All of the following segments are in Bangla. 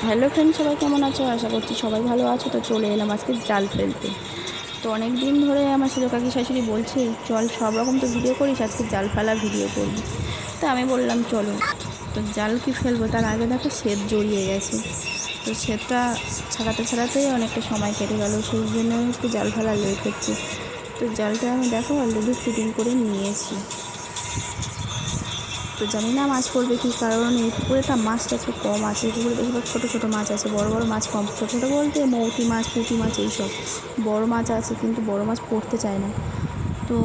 হ্যালো ফ্রেন্ড, সবাই কেমন আছো? আশা করছি সবাই ভালো আছো। তো চলে এলাম আজকে জাল ফেলতে। তো অনেক দিন ধরে আমার ছেলে কাকি শাশুড়ি বলছে চল, সব রকম তো ভিডিও করিস, আজকে জাল ফেলা ভিডিও করবি। তো আমি বললাম চলো। তো জাল কি ফেলবো তার আগে দেখো সেদ জড়িয়ে গেছে। তো সেদটা ছাড়াতেই অনেকটা সময় কেটে গেল, সেই জন্য একটু জাল ফেলা লেট হচ্ছে। তো জালটা আমি দেখো অলরেডি ফিটিং করে নিয়েছি। তো জানি না মাছ পড়বে কি, কারণ এই পুকুরেটা মাছটা একটু কম আছে। এই পুকুরে বেশিরভাগ ছোটো ছোটো মাছ আছে, বড় বড় মাছ কম। ছোটো ছোটো বলতে মৌটি মাছ, পুঁটি মাছ এইসব। বড় মাছ আছে কিন্তু বড় মাছ পড়তে চায় না। তো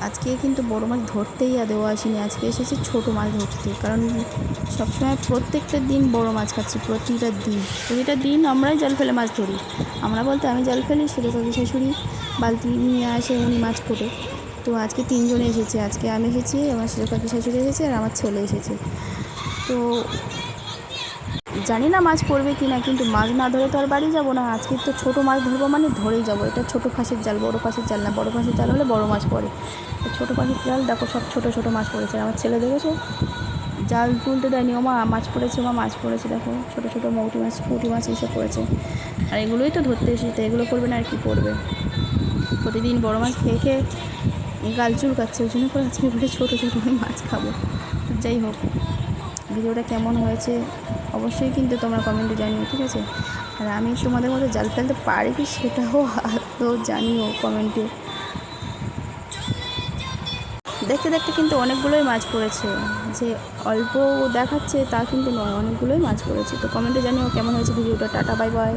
আজকে কিন্তু বড় মাছ ধরতেই দেওয়া আসিনি, আজকে এসেছি ছোটো মাছ ধরতে। কারণ সবসময় প্রত্যেকটা দিন বড় মাছ খাচ্ছি, প্রতিটা দিন আমরাই জাল ফেলে মাছ ধরি। আমরা বলতে আমি জাল ফেলি, ছেলে কাকি শাশুড়ি বালতি নিয়ে আসে, উনি মাছ কোটে। তো আজকে তিনজনে এসেছে, আজকে আমি এসেছি, আমার ছেলে কাকি শাশুড়ি এসেছে, আর আমার ছেলে এসেছে। তো জানি না মাছ পড়বে কি না, কিন্তু মাছ না ধরে তো আর বাড়ি যাবো না। আজকে তো ছোটো মাছ ধরবো, মানে ধরেই যাবো। এটা ছোটো ফাঁসের জাল, বড় ফাঁসের জাল না। বড় ফাঁসের জাল হলে বড় মাছ পড়ে, তো ছোটো ফাঁসের জাল দেখো সব ছোটো ছোটো মাছ পড়েছে। আমার ছেলে দেখেছো জাল তুলতে দেয়নি, ও মা মাছ পড়েছে, মাছ পড়েছে, দেখো ছোটো ছোটো মৌটি মাছ, পুঁটি মাছ এইসব পড়েছে। আর এগুলোই তো ধরতে এসেছি, তো এগুলো করবে না আর কি করবে। প্রতিদিন বড় মাছ খেয়ে খেয়ে গাল চুলকাচ্ছে, ওই জন্য করে আজকে বলে ছোটো ছোটো মাছ খাবো। তো যাই হোক, ভিডিওটা কেমন হয়েছে অবশ্যই কিন্তু তোমরা কমেন্টে জানিও, ঠিক আছে? আর আমি তোমাদের মধ্যে জাল ফেলতে পারি কি সেটাও তো জানিও কমেন্টে। দেখতে দেখতে কিন্তু অনেকগুলোই মাছ পড়েছে, যে অল্প দেখাচ্ছে তা কিন্তু নয়, অনেকগুলোই মাছ পড়েছে। তো কমেন্টে জানিও কেমন হয়েছে ভিডিওটা। Tata, bye bye.